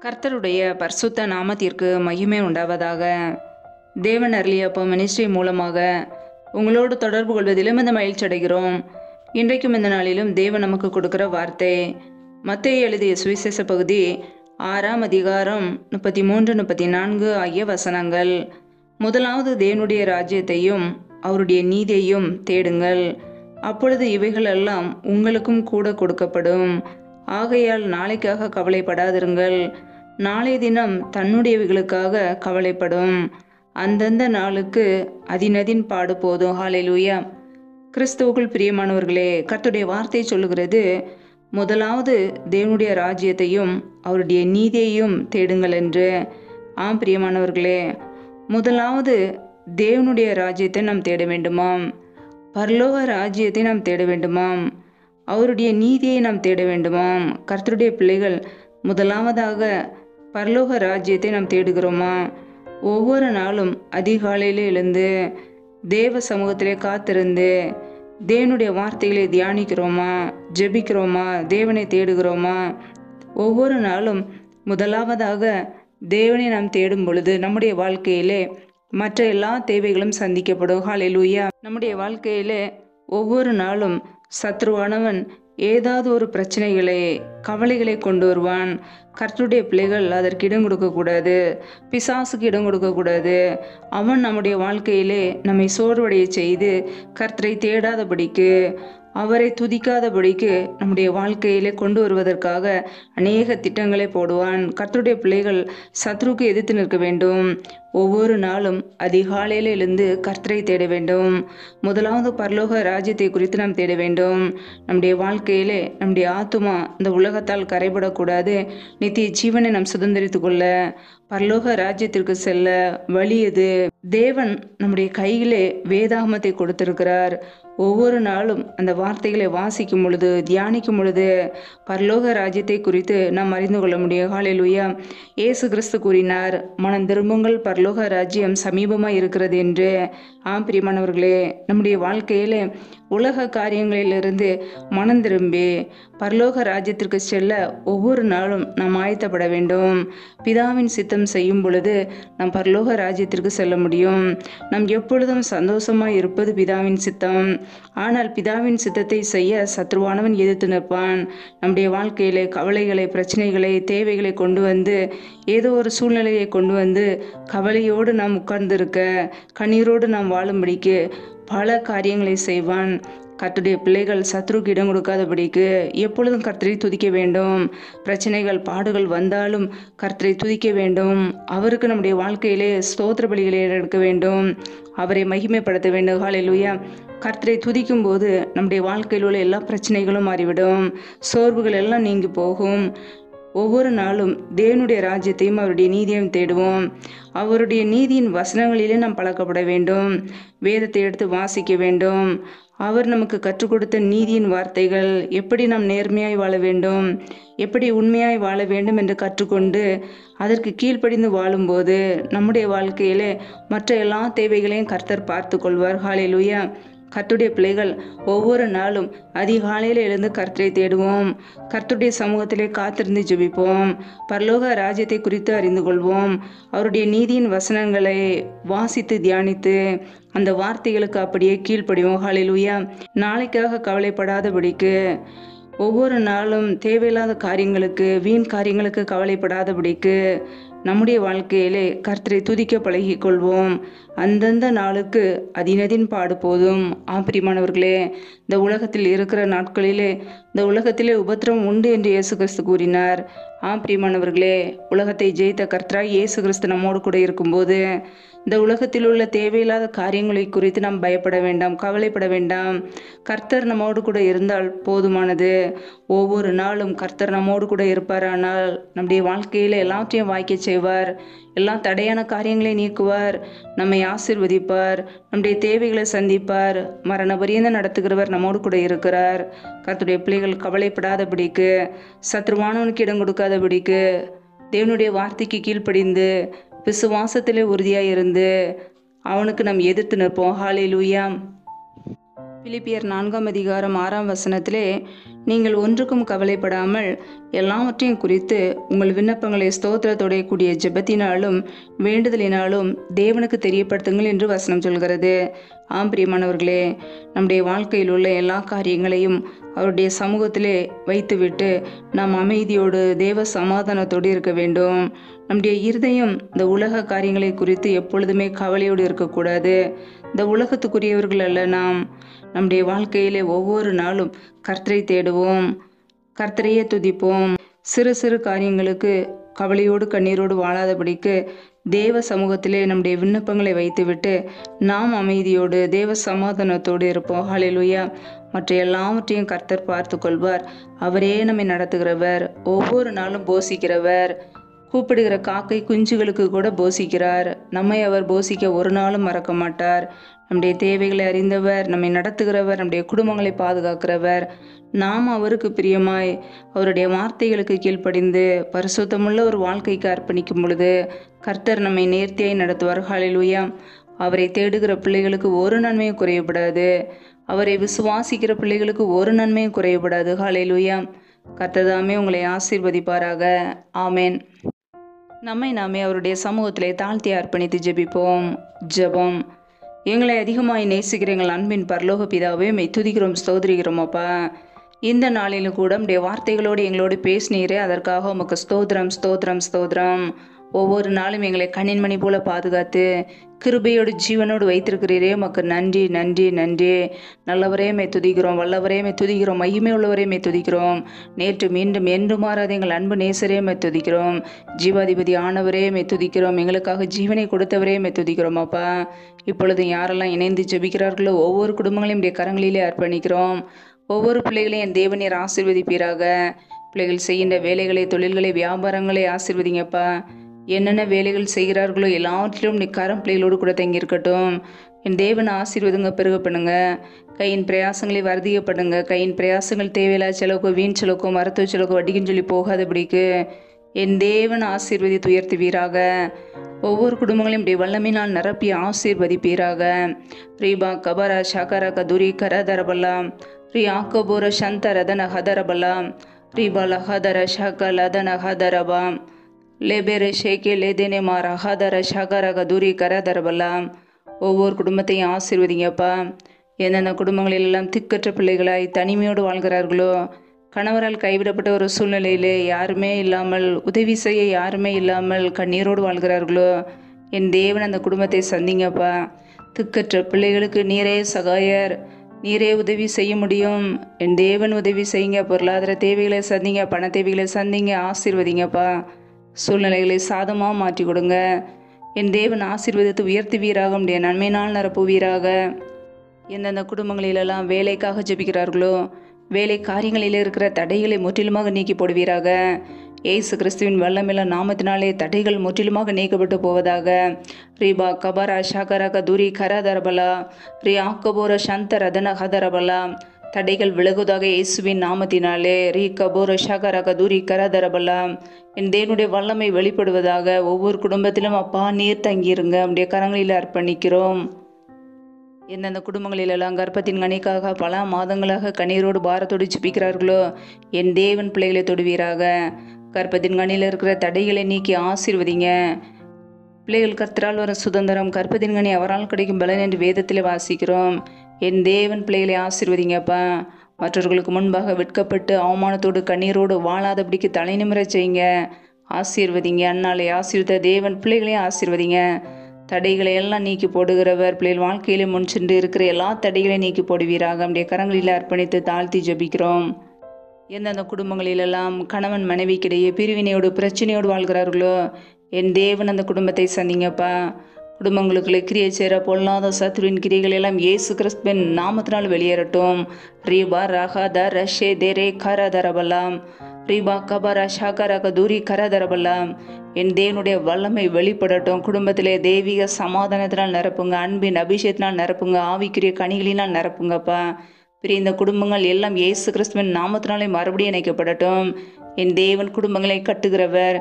கர்த்தருடைய பரிசுத்த நாமத்திற்கு மகிமை உண்டாவதாக. தேவன் அருளிய அப்போ மினிஸ்ட்ரி மூலமாக உங்களோடு தொடர்பு கொள்வதிலும் இந்த மகிழ்ச்சி அடைகிறோம். இன்றைக்கும் இந்த நாளிலும் தேவன் நமக்கு கொடுக்கிற வார்த்தை மத்தேயு எழுதிய சுவிசேஷ பகுதி 6ஆம் அதிகாரம் 33-34 ஆகிய வசனங்கள். முதலாவது தேவனுடைய ராஜ்யத்தையும் அவருடைய நீதியையும் தேடுங்கள், அப்பொழுது இவைகளெல்லாம் உங்களுக்கும் கூட கொடுக்கப்படும். ஆகையால் நாளைக்காக கவலைப்படாதிருங்கள், நாளைய தினம் தன்னுடையவைகளுக்காக கவலைப்படும். அந்தந்த நாளுக்கு அதினதின் பாடு போதும். ஹல்லேலூயா. கிறிஸ்துவுக்குள் பிரியமானவர்களே, கர்த்தருடைய வார்த்தை சொல்லுகிறது, முதலாவது தேவனுடைய ராஜ்யத்தையும் அவருடைய நீதியையும் தேடுங்கள் என்று. ஆம் பிரியமானவர்களே, முதலாவது தேவனுடைய ராஜ்யத்தை நாம் தேட வேண்டுமாம், பரலோக ராஜ்யத்தை நாம் தேட வேண்டுமாம், அவருடைய நீதியை நாம் தேட வேண்டுமாம். கர்த்தருடைய பிள்ளைகள் முதலாவதாக பரலோக ராஜ்யத்தை நாம் தேடுகிறோமா? ஒவ்வொரு நாளும் அதிகாலையிலே எழுந்து தேவ சமூகத்திலே காத்திருந்து தேவனுடைய வார்த்தைகளை தியானிக்கிறோமா? ஜெபிக்கிறோமா? தேவனை தேடுகிறோமா? ஒவ்வொரு நாளும் முதலாவதாக தேவனை நாம் தேடும் பொழுது நம்முடைய வாழ்க்கையிலே மற்ற எல்லா தேவைகளும் சந்திக்கப்படும். ஹல்லேலூயா. நம்முடைய வாழ்க்கையிலே ஒவ்வொரு நாளும் சத்ருவானவன் ஏதாவது ஒரு பிரச்சனைகளை கவலைகளை கொண்டு வருவான். கர்த்தருடைய பிள்ளைகள் அதற்கு இடம் கொடுக்கக்கூடாது, பிசாசுக்கு இடம் கொடுக்கக்கூடாது. அவன் நம்முடைய வாழ்க்கையிலே நம்மை சோர்வடைய செய்து கர்த்தரை தேடாதபடிக்கு, அவரை துதிக்காதபடிக்கு நம்முடைய வாழ்க்கையிலே கொண்டு வருவதற்காக அநேக திட்டங்களை போடுவான். கர்த்தருடைய பிள்ளைகள் சத்ருக்கு எதிர்த்து நிற்க வேண்டும். ஒவ்வொரு நாளும் அதிகாலையில் எழுந்து கர்த்தரை தேட வேண்டும். முதலாவது பரலோக ராஜ்யத்தை குறித்து நாம் தேட வேண்டும். நம்முடைய வாழ்க்கையிலே நம்முடைய ஆத்துமா இந்த உலகத்தால் கரைபடக்கூடாது. நித்திய ஜீவனை நாம் சுதந்திரித்து கொள்ள, பரலோக ராஜ்யத்திற்கு செல்ல வழி எது? தேவன் நம்முடைய கையிலே வேதாகமத்தை கொடுத்திருக்கிறார். ஒவ்வொரு நாளும் அந்த வார்த்தைகளை வாசிக்கும் பொழுது, தியானிக்கும் பொழுது பரலோக ராஜ்யத்தை குறித்து நாம் அறிந்து கொள்ள முடியும். ஹல்லேலூயா. இயேசு கிறிஸ்து கூறினார், மனம் திரும்புங்கள், பரலோக ராஜ்யம் சமீபமாக இருக்கிறது என்று. ஆம் பிரியமானவர்களே, நம்முடைய வாழ்க்கையிலே உலக காரியங்களிலிருந்து மனம் திரும்பி பரலோக ராஜ்யத்திற்கு செல்ல ஒவ்வொரு நாளும் நாம் ஆயத்தப்பட வேண்டும். பிதாவின் சித்தம் செய்யும் பொழுது நாம் பரலோக ராஜ்யத்திற்கு செல்ல முடியும். நாம் எப்பொழுதும் சந்தோஷமாய் இருப்பது பிதாவின் சித்தம். ஆனால் பிதாவின் சித்தத்தை செய்ய சத்ருவானவன் எதிர்த்து நிற்பான். நம்முடைய வாழ்க்கையிலே கவலைகளை, பிரச்சனைகளை, தேவைகளை கொண்டு வந்து, ஏதோ ஒரு சூழ்நிலையை கொண்டு வந்து கவலையோடு நாம் உட்கார்ந்திருக்க, கண்ணீரோடு நாம் வாழும்படிக்கு பல காரியங்களை செய்வான். கர்த்தருடைய பிள்ளைகள் சத்ருக்கு இடம் கொடுக்காதபடிக்கு எப்பொழுதும் கர்த்தரை துதிக்க வேண்டும். பிரச்சனைகள், பாடுகள் வந்தாலும் கர்த்தரை துதிக்க வேண்டும். அவருக்கு நம்முடைய வாழ்க்கையிலே ஸ்தோத்திர பலிகளை எடுக்க வேண்டும். அவரை மகிமைப்படுத்த வேண்டும். ஹல்லேலூயா. கர்த்தரை துதிக்கும் போது நம்முடைய வாழ்க்கையில் உள்ள எல்லா பிரச்சனைகளும் மாறிவிடும். சோர்வுகள் எல்லாம் நீங்கி போகும். ஒவ்வொரு நாளும் தேவனுடைய ராஜ்யத்தையும் அவருடைய நீதியையும் தேடுவோம். அவருடைய நீதியின் வசனங்களிலே நாம் பழக்கப்பட வேண்டும். வேதத்தை எடுத்து வாசிக்க வேண்டும். அவர் நமக்கு கற்றுக் கொடுத்த நீதியின் வார்த்தைகள், எப்படி நாம் நேர்மையாய் வாழ வேண்டும், எப்படி உண்மையாய் வாழ வேண்டும் என்று கற்றுக்கொண்டு அதற்கு கீழ்ப்படிந்து வாழும்போது நம்முடைய வாழ்க்கையிலே மற்ற எல்லா தேவைகளையும் கர்த்தர் பார்த்து கொள்வார். ஹல்லேலூயா. கர்த்தருடைய பிள்ளைகள் ஒவ்வொரு நாளும் அதிகாலையில் எழுந்து கர்த்தரை தேடுவோம். கர்த்தருடைய சமூகத்திலே காத்திருந்து ஜெபிப்போம். பரலோக ராஜ்யத்தை குறித்து அறிந்து கொள்வோம். அவருடைய நீதியின் வசனங்களை வாசித்து தியானித்து அந்த வார்த்தைகளுக்கு அப்படியே கீழ்ப்படிவோம். ஹல்லேலூயா. நாளைக்காக கவலைப்படாதபடிக்கு, ஒவ்வொரு நாளும் தேவையில்லாத காரியங்களுக்கு, வீண் காரியங்களுக்கு கவலைப்படாதபடிக்கு நம்முடைய வாழ்க்கையிலே கர்த்தரை துதிக்க பழகி கொள்வோம். அந்தந்த நாளுக்கு அதினதின் பாடு போதும். பிரியமானவர்களே, இந்த உலகத்தில் இருக்கிற நாட்களிலே இந்த உலகத்திலே உபத்திரம் உண்டு என்று இயேசு கிறிஸ்து கூறினார். பிரியமானவர்களே, உலகத்தை ஜெயித்த கர்த்தராய் இயேசு கிறிஸ்து நம்மோடு கூட இருக்கும்போது இந்த உலகத்தில் உள்ள தேவையில்லாத காரியங்களை குறித்து நாம் பயப்பட வேண்டாம், கவலைப்பட வேண்டாம். கர்த்தர் நம்மோடு கூட இருந்தால் போதுமானது. ஒவ்வொரு நாளும் கர்த்தர் நம்மோடு கூட இருப்பாரானால் நம்முடைய வாழ்க்கையில் எல்லாத்தையும் வாய்க்க செய்வார். எல்லா தடையான காரியங்களை நீக்குவார், நம்மை ஆசீர்வதிப்பார், நம்முடைய தேவைகளை சந்திப்பார். மரண பரியந்தம் நடத்துகிறவர் நம்மோடு கூட இருக்கிறார். கர்த்தருடைய பிள்ளைகள் கவலைப்படாதபடிக்கு, சத்ருவானவனுக்கு இடம் கொடுக்காதபடிக்கு, தேவனுடைய வார்த்தைக்கு கீழ்ப்படிந்து விசுவாசத்திலே உறுதியாக இருந்து அவனுக்கு நாம் எதிர்த்து நிற்போம். ஹல்லேலூயா. பிலிப்பியர் 4ஆம் அதிகாரம் 6ஆம் வசனத்திலே, நீங்கள் ஒன்றுக்கும் கவலைப்படாமல் எல்லாவற்றையும் குறித்து உங்கள் விண்ணப்பங்களை ஸ்தோத்திரத்தோடைய கூடிய ஜெபத்தினாலும் வேண்டுதலினாலும் தேவனுக்கு தெரியப்படுத்துங்கள் என்று வசனம் சொல்கிறது. ஆம் பிரியமானவர்களே, நம்முடைய வாழ்க்கையில் உள்ள எல்லா காரியங்களையும் அவருடைய சமூகத்திலே வைத்துவிட்டு நாம் அமைதியோடு தேவ சமாதானத்தோடு இருக்க வேண்டும். நம்முடைய இருதயம் இந்த உலக காரியங்களை குறித்து எப்பொழுதுமே கவலையோடு இருக்கக்கூடாது. இந்த உலகத்துக்குரியவர்கள் அல்ல நாம். நம்முடைய வாழ்க்கையிலே ஒவ்வொரு நாளும் கர்த்தரை தேடுவோம், கர்த்தரையே துதிப்போம். சிறு சிறு காரியங்களுக்கு கவலையோடு கண்ணீரோடு வாழாதபடிக்கு தேவ சமூகத்திலே நம்முடைய விண்ணப்பங்களை வைத்துவிட்டு நாம் அமைதியோடு தேவ சமாதானத்தோடு இருப்போம். ஹல்லேலூயா. மற்ற எல்லாவற்றையும் கர்த்தர் பார்த்து கொள்வார். அவரே நம்மை நடத்துகிறவர், ஒவ்வொரு நாளும் போஷிக்கிறவர். கூப்பிடுகிற காக்கை குஞ்சுகளுக்கு கூட போஷிக்கிறார். நம்மை அவர் போஷிக்க ஒரு நாளும் மறக்க மாட்டார். நம்முடைய தேவைகளை அறிந்தவர், நம்மை நடத்துகிறவர், நம்முடைய குடும்பங்களை பாதுகாக்கிறவர். நாம் அவருக்கு பிரியமாய் அவருடைய வார்த்தைகளுக்கு கீழ்ப்படிந்து பரிசுத்தமுள்ள ஒரு வாழ்க்கைக்கு அர்ப்பணிக்கும் பொழுது கர்த்தர் நம்மை நேர்த்தியாய் நடத்துவார். ஹல்லேலூயா. அவரை தேடுகிற பிள்ளைகளுக்கு ஒரு நன்மையும் குறையப்படாது. அவரை விசுவாசிக்கிற பிள்ளைகளுக்கு ஒரு நன்மையும் குறையப்படாது. ஹல்லேலூயா. கர்த்தர் தாமே உங்களை ஆசீர்வதிப்பாராக. ஆமேன். நம்மை நாமே அவருடைய சமூகத்திலே தாழ்த்தி அர்ப்பணித்து ஜெபிப்போம். ஜெபம். எங்களை அதிகமாய் நேசிக்கிற எங்கள் அன்பின் பரலோக பிதாவே, மெய் துதிக்கிறோம், ஸ்தோத்திரிக்கிறோம் அப்பா. இந்த நாளிலும் கூட உம்முடைய வார்த்தைகளோடு எங்களோடு பேசினீரே, அதற்காக உமக்கு ஸ்தோத்திரம், ஸ்தோத்திரம், ஸ்தோத்திரம். ஒவ்வொரு நாளும் எங்களை கண்ணின்மணி போல பாதுகாத்து கிருபையோடு ஜீவனோடு வைத்திருக்கிறீரே, உமக்கு நன்றி, நன்றி, நன்றி. நல்லவரே மே துதிக்கிறோம், வல்லவரே மே துதிக்கிறோம், மகிமை உள்ளவரே மே துதிக்கிறோம். நேற்று மீண்டும் என்று மாறாத எங்கள் அன்பு நேசரே மே துதிக்கிறோம். ஜீவாதிபதி ஆனவரே மே துதிக்கிறோம். எங்களுக்காக ஜீவனை கொடுத்தவரே மே துதிக்கிறோம் அப்பா. இப்பொழுது யாரெல்லாம் இணைந்து ஜெபிக்கிறார்களோ ஒவ்வொரு குடும்பங்களையும் உடைய கரங்களிலே அர்ப்பணிக்கிறோம். ஒவ்வொரு பிள்ளைகளையும் என் தேவனீர் ஆசீர்வதிப்பீராக. பிள்ளைகள் செய்கின்ற வேலைகளை, தொழில்களை, வியாபாரங்களை ஆசீர்வதிங்கப்பா. என்னென்ன வேலைகள் செய்கிறார்களோ எல்லாவற்றிலும் நீ கரம் பிள்ளைகளோடு கூட தங்கியிருக்கட்டும். என் தேவனை ஆசீர்வதுங்க, பெருக பண்ணுங்க. கையின் பிரயாசங்களை வருதியப்படுங்க. கையின் பிரயாசங்கள் தேவையில்லா செலவுக்கோ, வீண் செலவுக்கோ, மருத்துவ செலவுக்கோ, வட்டிக்குன்னு சொல்லி போகாதபடிக்கு என் தேவன் ஆசீர்வதித்து உயர்த்துவீராக. ஒவ்வொரு குடும்பங்களையும் இப்படி வல்லமையினால் நிரப்பி ஆசீர்வதிப்பீராக. ரீபா கபரா ஷகர கதுரி கரதரபல்லாம் ரீ ஆக்கபோர சந்தரதன ஹதரபல்லாம் ரீபா லஹதர ஷக லதன ஹதரபாம் லேபேர ஷேகே லேதேனே மாரா ஹதர ஷகர கதுரி கரதரபல்லாம். ஒவ்வொரு குடும்பத்தையும் ஆசீர்வதிங்கப்பா. எந்தெந்த குடும்பங்களிலெல்லாம் திக்கற்ற பிள்ளைகளாய் தனிமையோடு வாழ்கிறார்களோ, கணவரால் கைவிடப்பட்ட ஒரு சூழ்நிலையிலே யாருமே இல்லாமல், உதவி செய்ய யாருமே இல்லாமல் கண்ணீரோடு வாழ்கிறார்களோ, என் தேவன் அந்த குடும்பத்தை சந்திங்கப்பா. திக்கற்ற பிள்ளைகளுக்கு நீரே சகாயர், நீரே உதவி செய்ய முடியும். என் தேவன் உதவி செய்யுங்க. பொருளாதார தேவைகளை சந்திங்க, பண தேவைகளை சந்திங்க, ஆசீர்வதிங்கப்பா. சூழ்நிலைகளை சாதமாக மாற்றி கொடுங்க. என் தேவன் ஆசீர்வதித்து உயர்த்துவீராக. உடைய நன்மையினால் நிரப்புவீராக. எந்தெந்த குடும்பங்களிலெல்லாம் வேலைக்காக ஜெபிக்கிறார்களோ, வேலை காரியங்களில் இருக்கிற தடைகளை முற்றிலுமாக நீக்கி போடுவீராக. ஏசு கிறிஸ்துவின் வல்லமில்ல நாமத்தினாலே தடைகள் முற்றிலுமாக நீக்கப்பட்டு போவதாக. ரீபா கபரா ஷகர கதுரி கரதரபலா ரீ ஆக்கபோர சந்த ரதன ஹதரபலா. தடைகள் விலகுவதாக இயேசுவின் நாமத்தினாலே. ரீ கபோர ஷகர கதுரி கரதரபலா. என் தேவனுடைய வல்லமை வெளிப்படுவதாக. ஒவ்வொரு குடும்பத்திலும் அப்பா நீர் தங்கியிருங்க. நம்முடைய கரங்களில் அர்ப்பணிக்கிறோம். எந்தெந்த குடும்பங்களிலெல்லாம் கர்ப்பத்தின் கனிக்காக பல மாதங்களாக கண்ணீரோடு பாரத்தோடு ஜெபிக்கிறார்களோ, என் தேவன் பிள்ளைகளை தொடுவீராக. கர்ப்பத்தின் கனியில் இருக்கிற தடைகளை நீக்கி ஆசீர்வதிங்க. பிள்ளைகள் கர்த்தரால் வரும் சுதந்திரம், கர்ப்பத்தின் கனி அவரால் கிடைக்கும் பலன் என்று வேதத்தில் வாசிக்கிறோம். என் தேவன் பிள்ளைகளை ஆசீர்வதிங்கப்பா. மற்றவர்களுக்கு முன்பாக வெட்கப்பட்டு அவமானத்தோடு கண்ணீரோடு வாழாதபடிக்கு தலை நிமிரச் செய்யுங்க. ஆசீர்வதிங்க. அந்நாளை ஆசீர்வதித்த தேவன் பிள்ளைகளையும் ஆசீர்வதிங்க. தடைகளை எல்லாம் நீக்கி போடுகிறவர். பிள்ளைகள் வாழ்க்கையிலே முன் சென்று இருக்கிற எல்லா தடைகளையும் நீக்கி போடுவீராக. நம்முடைய கரங்களில் அர்ப்பணித்து தாழ்த்தி ஜெபிக்கிறோம். எந்தெந்த குடும்பங்களிலெல்லாம் கணவன் மனைவிக்கிடையே பிரிவினையோடு பிரச்சனையோடு வாழ்கிறார்களோ, என் தேவன் அந்த குடும்பத்தை சந்திங்கப்பா. குடும்பங்களுக்குள்ள கிரியை சேர பொல்லாத சத்துருவின் கிரிகள் எல்லாம் இயேசு கிறிஸ்துவின் நாமத்தினால் வெளியேறட்டும். ரீபா ரஹாத ரஷே தேரே கரதரபலாம் ரீபா கபரா ஷகர கதுரி கரதரபலாம். என் தேவனுடைய வல்லமை வெளிப்படட்டும். குடும்பத்திலே தெய்வீக சமாதானத்தினால் நிரப்புங்க, அன்பின் அபிஷேகத்தினால் நிரப்புங்க, ஆவிக்குரிய கனிகளினால் நிரப்புங்கப்பா. பிரிந்த குடும்பங்கள் எல்லாம் இயேசு கிறிஸ்துவின் நாமத்தினாலே மறுபடியும் இணைக்கப்படட்டும். என் தேவன் குடும்பங்களை கட்டுகிறவர்,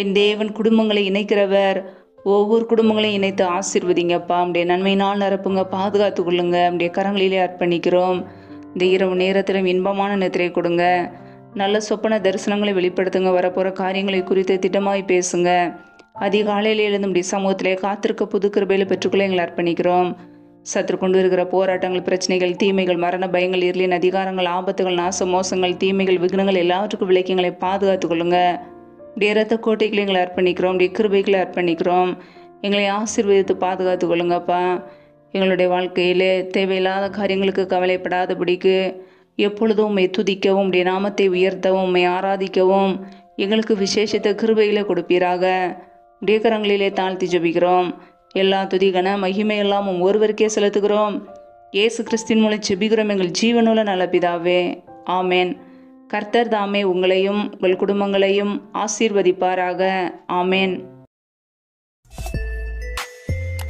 என் தேவன் குடும்பங்களை இணைக்கிறவர். ஒவ்வொரு குடும்பங்களையும் இணைத்து ஆசீர்வதிங்கப்பா. அப்படியே நன்மையினால் நிரப்புங்க, பாதுகாத்து கொள்ளுங்க. அப்படியே கரங்களிலே அர்ப்பணிக்கிறோம். இந்த இரவு நேரத்திலும் இன்பமான நித்திரை கொடுங்க. நல்ல சொப்பன தரிசனங்களை வெளிப்படுத்துங்க. வரப்போகிற காரியங்களை குறித்து திட்டமாய் பேசுங்க. அதிகாலையிலே எழுந்து இப்படி சமூகத்திலே காத்திருக்க புது கிருபையில பெற்றுக்கொள்ள எங்களை அர்ப்பணிக்கிறோம். சற்று கொண்டு இருக்கிற போராட்டங்கள், பிரச்சனைகள், தீமைகள், மரண பயங்கள், இருளின் அதிகாரங்கள், ஆபத்துகள், நாச மோசங்கள், தீமைகள், விக்னங்கள் எல்லாவற்றுக்கும் விலக்கி எங்களை பாதுகாத்து கொள்ளுங்க. இப்படி இரத்த கோட்டைகளை எங்களை அர்ப்பணிக்கிறோம். இப்படி கிருபைகளை அர்ப்பணிக்கிறோம். எங்களை ஆசீர்வதித்து பாதுகாத்து கொள்ளுங்கப்பா. எங்களுடைய வாழ்க்கையிலே தேவையில்லாத காரியங்களுக்கு கவலைப்படாதபடிக்கு எப்பொழுதும் உம்மை துதிக்கவும், உம்முடைய நாமத்தை உயர்த்தவும், உம்மை ஆராதிக்கவும் எங்களுக்கு விசேஷத்தை கிருபைகளை கொடுப்பீராக. உடைய கரங்களிலே தாழ்த்தி ஜெபிக்கிறோம். எல்லா துதி கன மகிமை எல்லாம் ஒருவருக்கே செலுத்துகிறோம். இயேசு கிறிஸ்தின் மூலம் ஜெபிக்கிறோம் எங்கள் ஜீவனுள்ள நல்ல பிதாவே, ஆமேன். கர்த்தர் தாமே உங்களையும் உங்கள் குடும்பங்களையும் ஆசீர்வதிப்பாராக. ஆமேன்.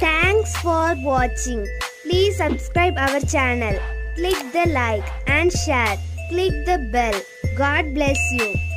Thanks for watching. Please subscribe our channel. Click the like and share. Click the bell. God bless you.